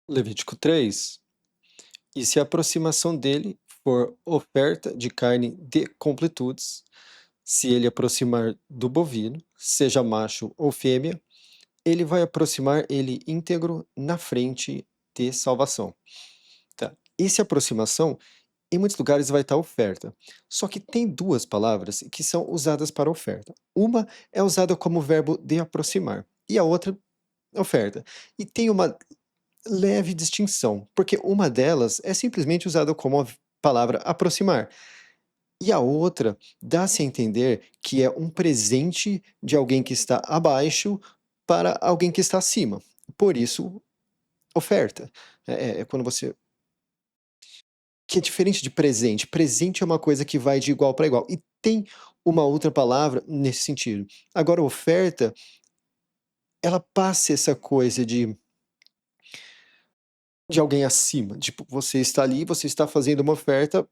Levítico 3. E se a aproximação dele for oferta de carne de completudes, se ele aproximar do bovino, seja macho ou fêmea, ele vai aproximar ele íntegro na frente de salvação. Tá? Essa aproximação, em muitos lugares vai estar oferta. Só que tem duas palavras que são usadas para oferta. Uma é usada como verbo de aproximar e a outra oferta. E tem uma leve distinção, porque uma delas é simplesmente usada como a palavra aproximar. E a outra dá-se a entender que é um presente de alguém que está abaixo para alguém que está acima. Por isso, oferta. É quando você. Que é diferente de presente. Presente é uma coisa que vai de igual para igual. E tem uma outra palavra nesse sentido. Agora, oferta, ela passa essa coisa de alguém acima. Tipo, você está ali, você está fazendo uma oferta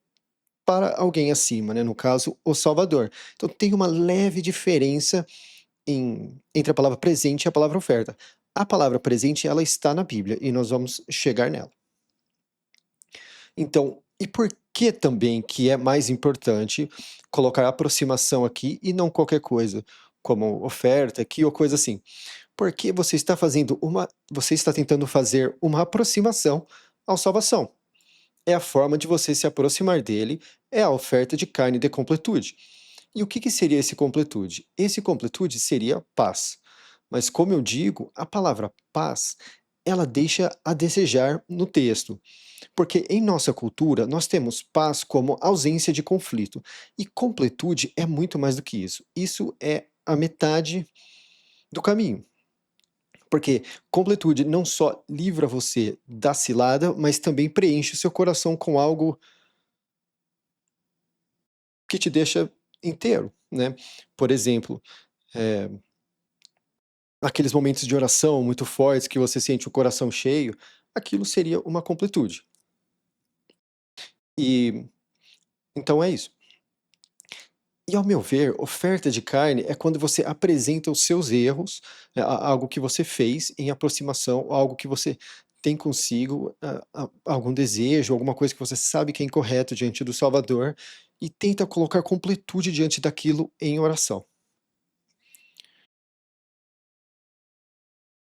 para alguém acima, né? No caso, o Salvador. Então tem uma leve diferença entre a palavra presente e a palavra oferta. A palavra presente, ela está na Bíblia e nós vamos chegar nela. Então, e por que também que é mais importante colocar aproximação aqui e não qualquer coisa, como oferta aqui ou coisa assim? Porque você está tentando fazer uma aproximação à salvação. É a forma de você se aproximar dele, é a oferta de carne de completude. E o que seria esse completude? Esse completude seria paz. Mas como eu digo, a palavra paz, ela deixa a desejar no texto. Porque em nossa cultura, nós temos paz como ausência de conflito. E completude é muito mais do que isso. Isso é a metade do caminho. Porque completude não só livra você da cilada, mas também preenche o seu coração com algo que te deixa inteiro, né? Por exemplo, eh, aqueles momentos de oração muito fortes que você sente o coração cheio, aquilo seria uma completude. E então é isso. E ao meu ver, oferta de carne é quando você apresenta os seus erros, algo que você fez em aproximação, algo que você tem consigo, algum desejo, alguma coisa que você sabe que é incorreto diante do Salvador, e tenta colocar completude diante daquilo em oração.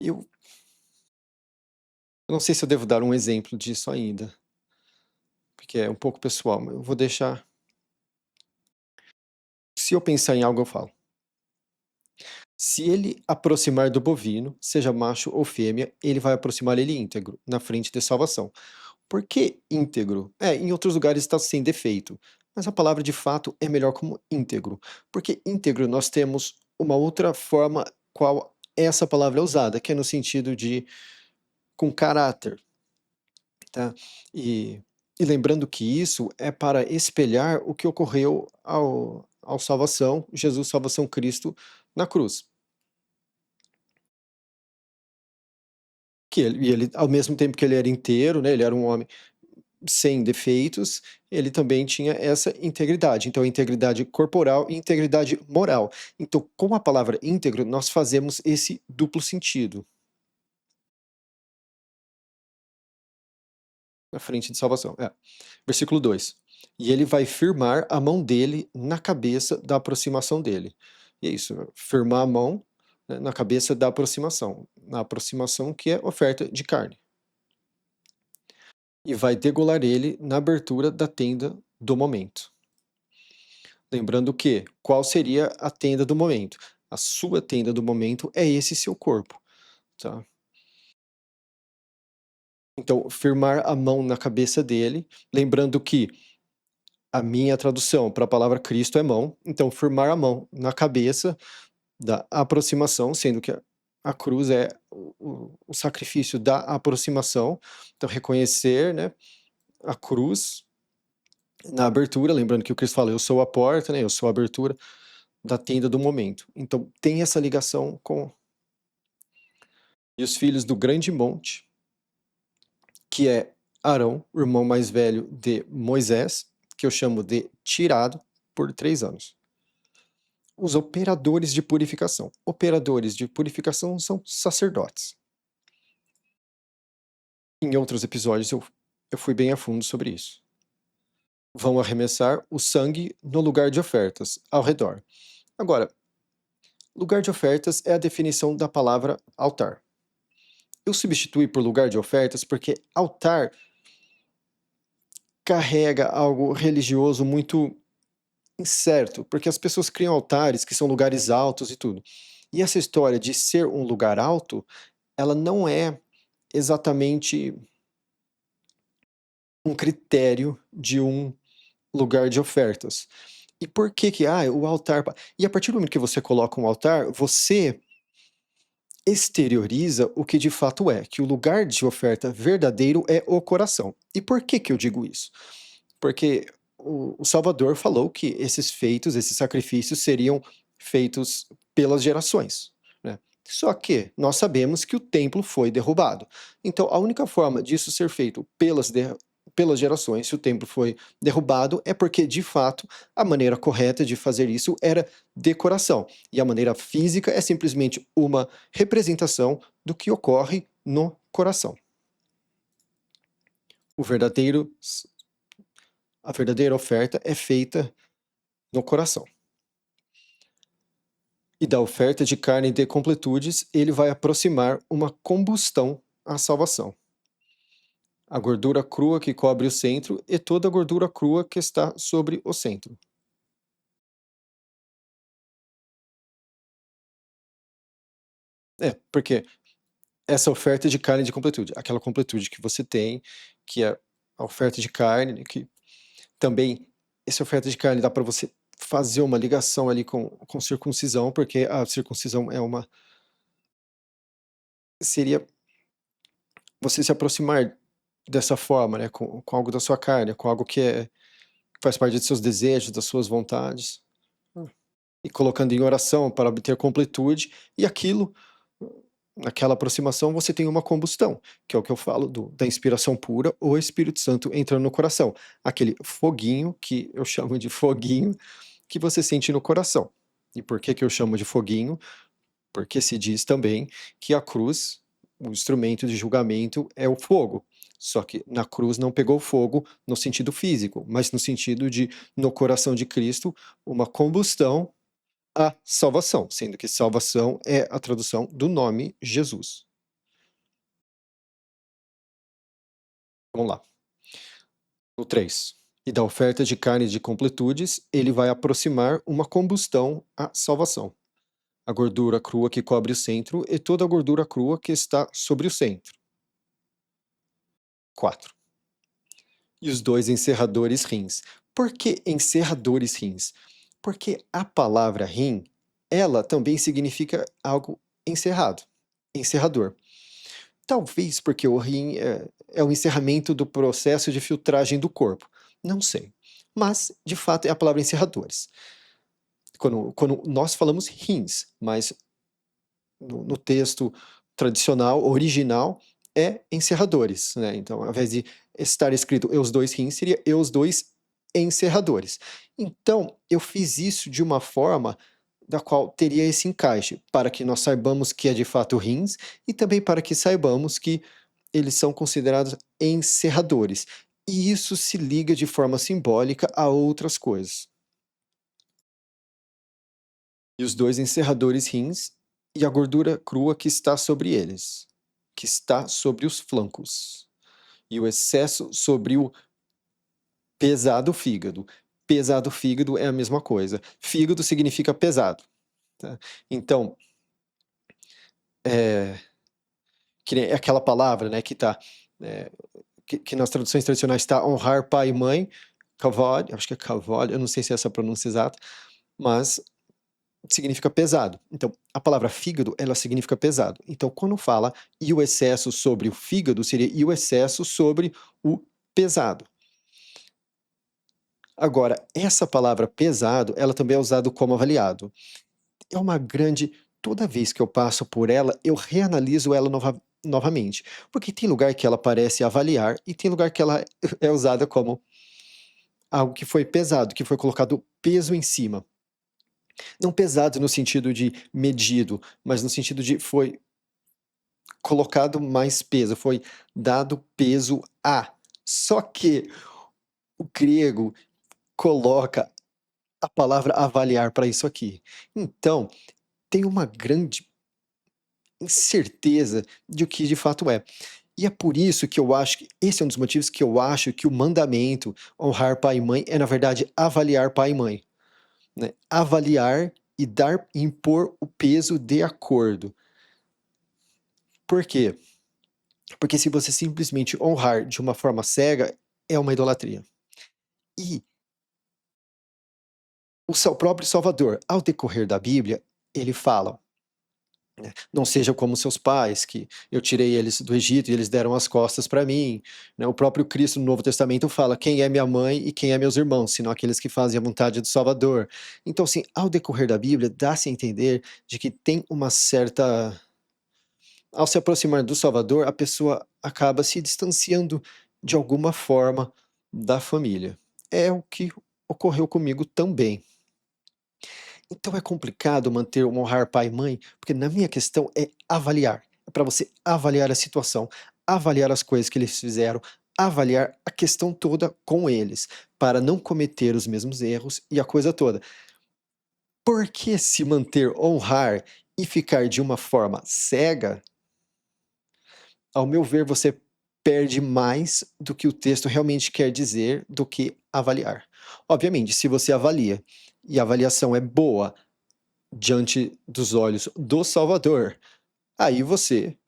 Eu Eu não sei se eu devo dar um exemplo disso ainda, porque é um pouco pessoal, mas eu vou deixar. Se eu pensar em algo, eu falo. Se ele aproximar do bovino, seja macho ou fêmea, ele vai aproximar ele íntegro, na frente de salvação. Por que íntegro? Em outros lugares está sem defeito, mas a palavra de fato é melhor como íntegro, porque íntegro nós temos uma outra forma qual essa palavra é usada, que é no sentido de com caráter, tá? E, e lembrando que isso é para espelhar o que ocorreu ao salvação, Jesus, salvação Cristo, na cruz. E ele, ao mesmo tempo que ele era inteiro, né, ele era um homem sem defeitos, ele também tinha essa integridade. Então, integridade corporal e integridade moral. Então, com a palavra íntegro, nós fazemos esse duplo sentido na frente de salvação. Versículo 2. E ele vai firmar a mão dele na cabeça da aproximação dele. E é isso, firmar a mão, né, na cabeça da aproximação. Na aproximação que é oferta de carne. E vai degolar ele na abertura da tenda do momento. Lembrando que, qual seria a tenda do momento? A sua tenda do momento é esse seu corpo, tá? Então, firmar a mão na cabeça dele, lembrando que a minha tradução para a palavra Cristo é mão, então firmar a mão na cabeça da aproximação, sendo que a cruz é o sacrifício da aproximação, então reconhecer, né, a cruz na abertura, lembrando que o Cristo fala, eu sou a porta, né, eu sou a abertura da tenda do momento. Então tem essa ligação com e os filhos do grande monte, que é Arão, o irmão mais velho de Moisés, que eu chamo de tirado por 3 anos. Os operadores de purificação. Operadores de purificação são sacerdotes. Em outros episódios eu fui bem a fundo sobre isso. Vão arremessar o sangue no lugar de ofertas, ao redor. Agora, lugar de ofertas é a definição da palavra altar. Eu substituí por lugar de ofertas porque altar carrega algo religioso muito incerto, porque as pessoas criam altares que são lugares altos e tudo. E essa história de ser um lugar alto, ela não é exatamente um critério de um lugar de ofertas. E por que que, o altar... E a partir do momento que você coloca um altar, você exterioriza o que de fato é, que o lugar de oferta verdadeiro é o coração. E por que que eu digo isso? Porque o Salvador falou que esses feitos, esses sacrifícios seriam feitos pelas gerações, né? Só que nós sabemos que o templo foi derrubado. Então a única forma disso ser feito pelas gerações, se o templo foi derrubado, é porque de fato a maneira correta de fazer isso era decoração. E a maneira física é simplesmente uma representação do que ocorre no coração. O verdadeiro A verdadeira oferta é feita no coração. E da oferta de carne de completudes, ele vai aproximar uma combustão à salvação. A gordura crua que cobre o centro e toda a gordura crua que está sobre o centro. Porque essa oferta de carne de completude, aquela completude que você tem, que é a oferta de carne, que também, essa oferta de carne dá para você fazer uma ligação ali com circuncisão, porque a circuncisão seria você se aproximar dessa forma, né, com algo da sua carne, com algo que faz parte dos seus desejos, das suas vontades, e colocando em oração para obter completude, e aquilo, naquela aproximação, você tem uma combustão, que é o que eu falo da inspiração pura, o Espírito Santo entrando no coração, aquele foguinho, que eu chamo de foguinho, que você sente no coração. E por que que eu chamo de foguinho? Porque se diz também que a cruz, o instrumento de julgamento é o fogo. Só que na cruz não pegou fogo no sentido físico, mas no sentido de, no coração de Cristo, uma combustão à salvação, sendo que salvação é a tradução do nome Jesus. Vamos lá. No 3. E da oferta de carne de completudes, ele vai aproximar uma combustão à salvação. A gordura crua que cobre o centro e toda a gordura crua que está sobre o centro. 4. E os dois encerradores rins. Por que encerradores rins? Porque a palavra rim, ela também significa algo encerrado, encerrador. Talvez porque o rim é o encerramento do processo de filtragem do corpo. Não sei. Mas, de fato, é a palavra encerradores. Quando nós falamos rins, mas no texto tradicional, original, é encerradores, né? Então, ao invés de estar escrito e os dois rins, seria e os dois encerradores. Então, eu fiz isso de uma forma da qual teria esse encaixe, para que nós saibamos que é de fato rins e também para que saibamos que eles são considerados encerradores. E isso se liga de forma simbólica a outras coisas. E os dois encerradores rins e a gordura crua que está sobre eles, que está sobre os flancos, e o excesso sobre o pesado fígado. Pesado fígado é a mesma coisa. Fígado significa pesado. Tá? Então, que nem aquela palavra, né, que está, que nas traduções tradicionais está honrar pai e mãe, kavod, acho que é kavod, eu não sei se é essa a pronúncia exata, mas significa pesado. Então, a palavra fígado, ela significa pesado. Então, quando fala e o excesso sobre o fígado, seria e o excesso sobre o pesado. Agora, essa palavra pesado, ela também é usada como avaliado. É uma grande... Toda vez que eu passo por ela, eu reanaliso ela novamente. Porque tem lugar que ela parece avaliar e tem lugar que ela é usada como algo que foi pesado, que foi colocado peso em cima. Não pesado no sentido de medido, mas no sentido de foi colocado mais peso, foi dado peso a. Só que o grego coloca a palavra avaliar para isso aqui. Então, tem uma grande incerteza de o que de fato é. E é por isso que eu acho que esse é um dos motivos que eu acho que o mandamento honrar pai e mãe é, na verdade, avaliar pai e mãe, né? Avaliar e dar, impor o peso de acordo. Por quê? Porque se você simplesmente honrar de uma forma cega, é uma idolatria. E o seu próprio Salvador, ao decorrer da Bíblia, ele fala, né, não seja como seus pais, que eu tirei eles do Egito e eles deram as costas para mim. Né? O próprio Cristo no Novo Testamento fala quem é minha mãe e quem é meus irmãos, senão aqueles que fazem a vontade do Salvador. Então, assim, ao decorrer da Bíblia, dá-se a entender de que tem uma certa. Ao se aproximar do Salvador, a pessoa acaba se distanciando de alguma forma da família. É o que ocorreu comigo também. Então é complicado manter o honrar pai e mãe, porque na minha questão é avaliar. É para você avaliar a situação, avaliar as coisas que eles fizeram, avaliar a questão toda com eles, para não cometer os mesmos erros e a coisa toda. Por que se manter honrar e ficar de uma forma cega? Ao meu ver, você perde mais do que o texto realmente quer dizer do que avaliar. Obviamente, se você avalia e a avaliação é boa diante dos olhos do Salvador, aí você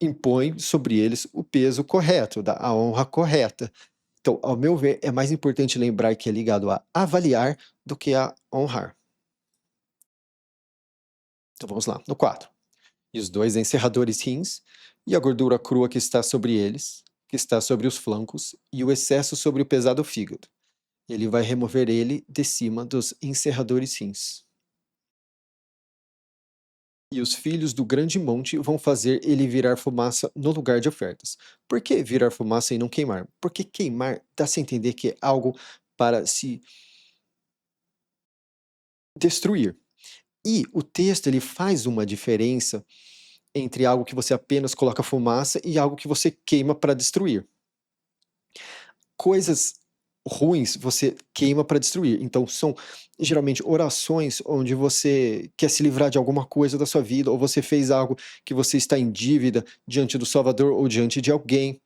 impõe sobre eles o peso correto, a honra correta. Então, ao meu ver, é mais importante lembrar que é ligado a avaliar do que a honrar. Então vamos lá, no 4. E os dois encerradores rins, e a gordura crua que está sobre eles, que está sobre os flancos, e o excesso sobre o pesado fígado. Ele vai remover ele de cima dos encerradores rins. E os filhos do grande monte vão fazer ele virar fumaça no lugar de ofertas. Por que virar fumaça e não queimar? Porque queimar dá-se a entender que é algo para se destruir. E o texto ele faz uma diferença entre algo que você apenas coloca fumaça e algo que você queima para destruir. Coisas ruins você queima para destruir. Então são geralmente orações onde você quer se livrar de alguma coisa da sua vida, ou você fez algo que você está em dívida diante do Salvador ou diante de alguém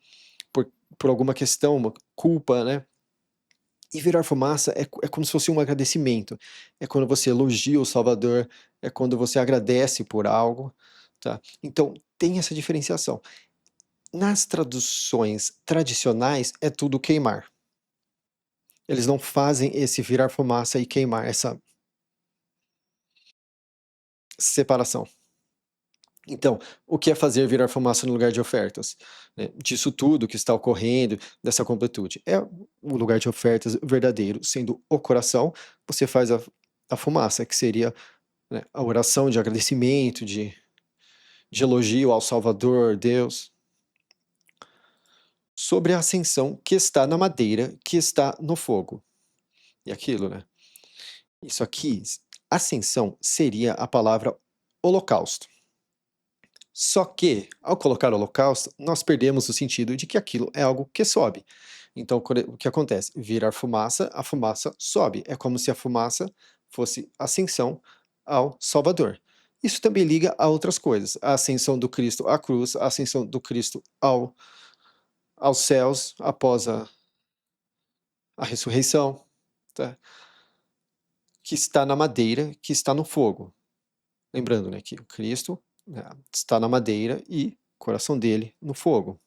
por alguma questão, uma culpa, né? E virar fumaça é como se fosse um agradecimento. É quando você elogia o Salvador, é quando você agradece por algo, tá? Então tem essa diferenciação. Nas traduções tradicionais é tudo queimar. Eles não fazem esse virar fumaça e queimar, essa separação. Então, o que é fazer virar fumaça no lugar de ofertas? Né? Disso tudo que está ocorrendo, dessa completude. É o lugar de ofertas verdadeiro, sendo o coração, você faz a fumaça, que seria, né, a oração de agradecimento, de elogio ao Salvador, Deus. Sobre a ascensão que está na madeira, que está no fogo. E aquilo, né? Isso aqui, ascensão seria a palavra holocausto. Só que, ao colocar holocausto, nós perdemos o sentido de que aquilo é algo que sobe. Então, o que acontece? Virar fumaça, a fumaça sobe. É como se a fumaça fosse ascensão ao Salvador. Isso também liga a outras coisas. A ascensão do Cristo à cruz, a ascensão do Cristo aos céus após a ressurreição, tá? Que está na madeira, que está no fogo. Lembrando, né, que o Cristo, né, está na madeira e o coração dele no fogo.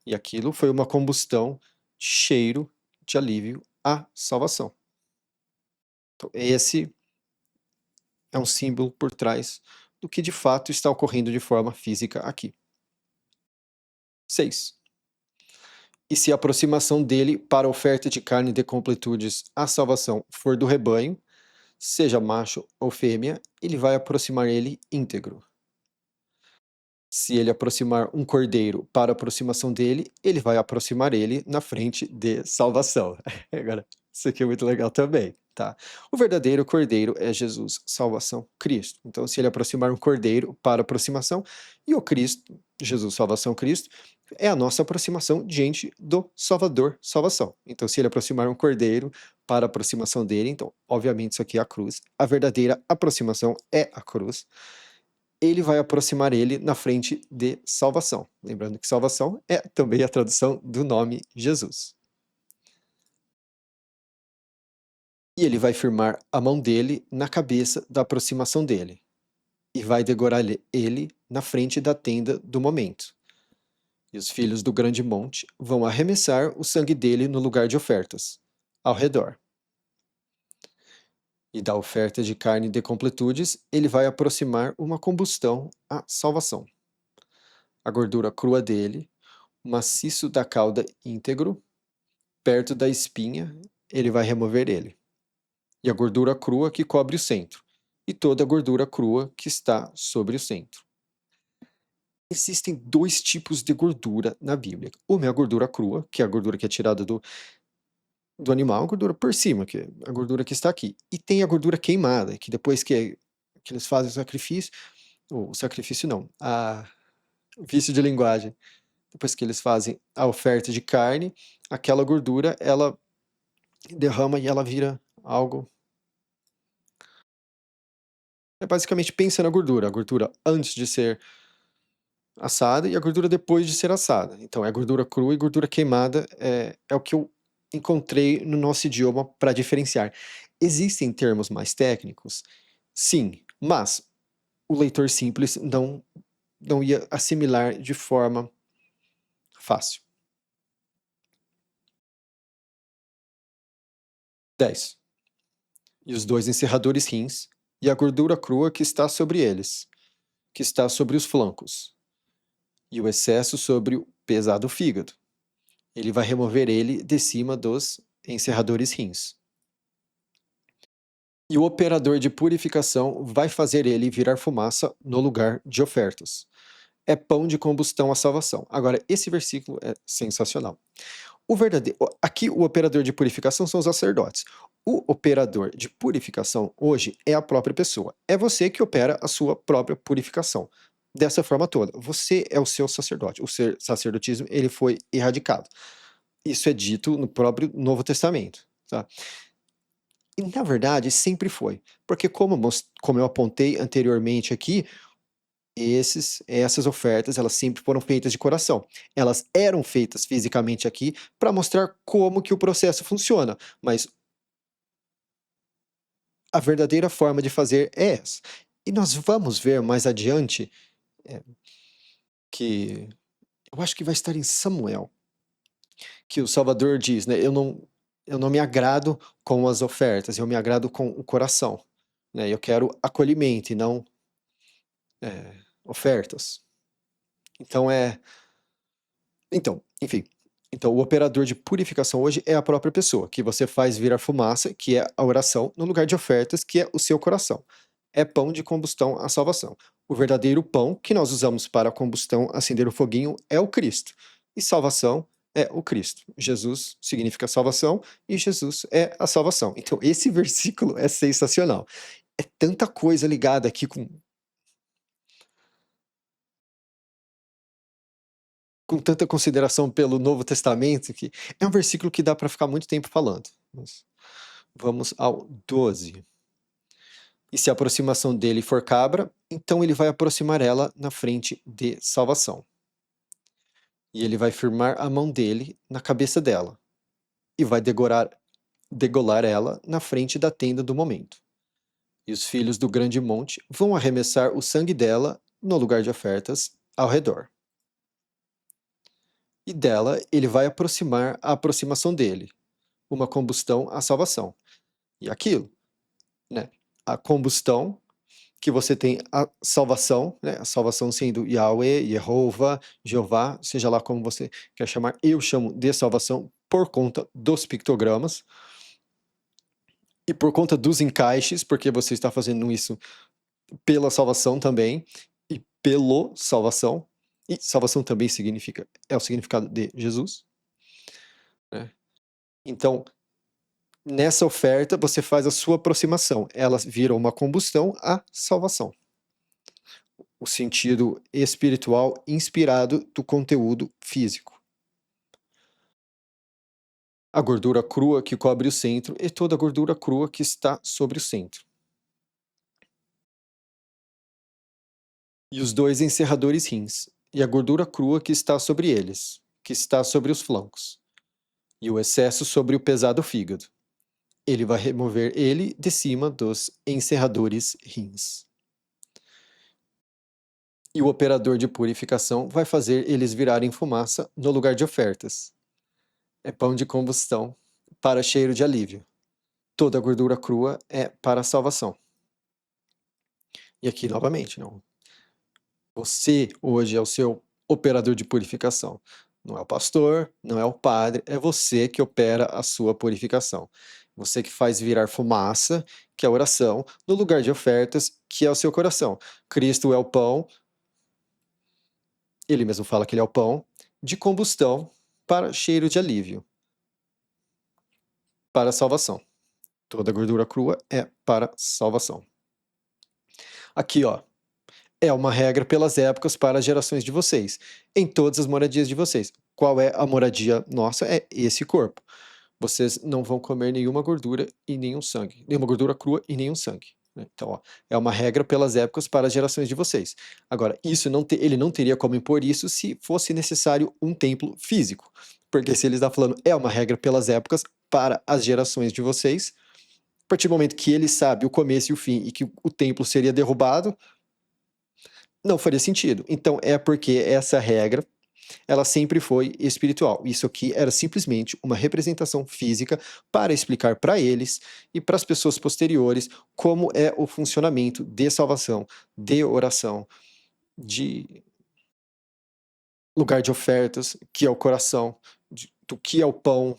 E aquilo foi uma combustão, cheiro de alívio à salvação. Então, esse é um símbolo por trás do que de fato está ocorrendo de forma física aqui. 6. E se a aproximação dele para a oferta de carne de completudes à salvação for do rebanho, seja macho ou fêmea, ele vai aproximar ele íntegro. Se ele aproximar um cordeiro para a aproximação dele, ele vai aproximar ele na frente de salvação. Agora, isso aqui é muito legal também, tá? O verdadeiro cordeiro é Jesus, salvação, Cristo. Então, se ele aproximar um cordeiro para aproximação, e o Cristo, Jesus, salvação, Cristo, é a nossa aproximação diante do Salvador, salvação. Então, se ele aproximar um cordeiro para a aproximação dele, então, obviamente, isso aqui é a cruz. A verdadeira aproximação é a cruz. Ele vai aproximar ele na frente de salvação. Lembrando que salvação é também a tradução do nome Jesus. E ele vai firmar a mão dele na cabeça da aproximação dele. E vai degorar ele na frente da tenda do momento. E os filhos do grande monte vão arremessar o sangue dele no lugar de ofertas, ao redor. E da oferta de carne de completudes, ele vai aproximar uma combustão à salvação. A gordura crua dele, o maciço da cauda íntegro, perto da espinha, ele vai remover ele. E a gordura crua que cobre o centro, e toda a gordura crua que está sobre o centro. Existem dois tipos de gordura na Bíblia. Uma é a gordura crua, que é a gordura que é tirada do animal, a gordura por cima, que é a gordura que está aqui. E tem a gordura queimada, que depois que eles fazem o sacrifício não, o vício de linguagem, depois que eles fazem a oferta de carne, aquela gordura, ela derrama e ela vira algo. Basicamente, pensa na gordura. A gordura antes de ser assada e a gordura depois de ser assada. Então, é gordura crua e gordura queimada é o que eu encontrei no nosso idioma para diferenciar. Existem termos mais técnicos? Sim, mas o leitor simples não ia assimilar de forma fácil. 10. E os 2 encerradores rins, e a gordura crua que está sobre eles, que está sobre os flancos, e o excesso sobre o pesado fígado. Ele vai remover ele de cima dos encerradores rins. E o operador de purificação vai fazer ele virar fumaça no lugar de ofertas. É pão de combustão à salvação. Agora, esse versículo é sensacional. Aqui o operador de purificação são os sacerdotes. O operador de purificação hoje é a própria pessoa. É você que opera a sua própria purificação. Dessa forma toda. Você é o seu sacerdote. O sacerdotismo ele foi erradicado. Isso é dito no próprio Novo Testamento. Tá? E, na verdade, sempre foi. Porque como eu apontei anteriormente aqui, essas ofertas, elas sempre foram feitas de coração. Elas eram feitas fisicamente aqui para mostrar como que o processo funciona, mas a verdadeira forma de fazer é essa. E nós vamos ver mais adiante que eu acho que vai estar em Samuel, que o Salvador diz, né, eu não me agrado com as ofertas, eu me agrado com o coração, né, eu quero acolhimento e não ofertas. Enfim, então o operador de purificação hoje é a própria pessoa, que você faz virar fumaça, que é a oração, no lugar de ofertas, que é o seu coração. É pão de combustão à salvação. O verdadeiro pão que nós usamos para a combustão, acender o foguinho, é o Cristo. E salvação é o Cristo. Jesus significa salvação e Jesus é a salvação. Então esse versículo é sensacional. É tanta coisa ligada aqui com tanta consideração pelo Novo Testamento, que é um versículo que dá para ficar muito tempo falando. Mas vamos ao 12. E se a aproximação dele for cabra, então ele vai aproximar ela na frente de salvação. E ele vai firmar a mão dele na cabeça dela, e vai degolar ela na frente da tenda do momento. E os filhos do grande monte vão arremessar o sangue dela no lugar de ofertas ao redor. E dela ele vai aproximar a aproximação dele, uma combustão à salvação. E aquilo, né? A combustão, que você tem a salvação, né? A salvação sendo Yahweh, Yehovah, Jeová, seja lá como você quer chamar, eu chamo de salvação por conta dos pictogramas e por conta dos encaixes, porque você está fazendo isso pela salvação também, e pelo salvação, e salvação também é o significado de Jesus, né? Então, nessa oferta, você faz a sua aproximação, ela vira uma combustão à salvação. O sentido espiritual inspirado do conteúdo físico. A gordura crua que cobre o centro e toda a gordura crua que está sobre o centro. E os 2 encerradores rins, e a gordura crua que está sobre eles, que está sobre os flancos, e o excesso sobre o pesado fígado. Ele vai remover ele de cima dos encerradores rins. E o operador de purificação vai fazer eles virarem fumaça no lugar de ofertas. É pão de combustão para cheiro de alívio. Toda a gordura crua é para a salvação. E aqui novamente, não. Você hoje é o seu operador de purificação. Não é o pastor, não é o padre, é você que opera a sua purificação. Você que faz virar fumaça, que é a oração, no lugar de ofertas, que é o seu coração. Cristo é o pão, ele mesmo fala que ele é o pão, de combustão para cheiro de alívio, para a salvação. Toda gordura crua é para salvação. Aqui, ó, é uma regra pelas épocas para as gerações de vocês, em todas as moradias de vocês. Qual é a moradia nossa? É esse corpo. Vocês não vão comer nenhuma gordura e nenhum sangue, nenhuma gordura crua e nenhum sangue. Então, ó, é uma regra pelas épocas para as gerações de vocês. Agora, ele não teria como impor isso se fosse necessário um templo físico. Porque se ele está falando é uma regra pelas épocas para as gerações de vocês, a partir do momento que ele sabe o começo e o fim e que o templo seria derrubado, não faria sentido. Então é porque essa regra, ela sempre foi espiritual. Isso aqui era simplesmente uma representação física para explicar para eles e para as pessoas posteriores como é o funcionamento de salvação, de oração, de lugar de ofertas, que é o coração, do que é o pão,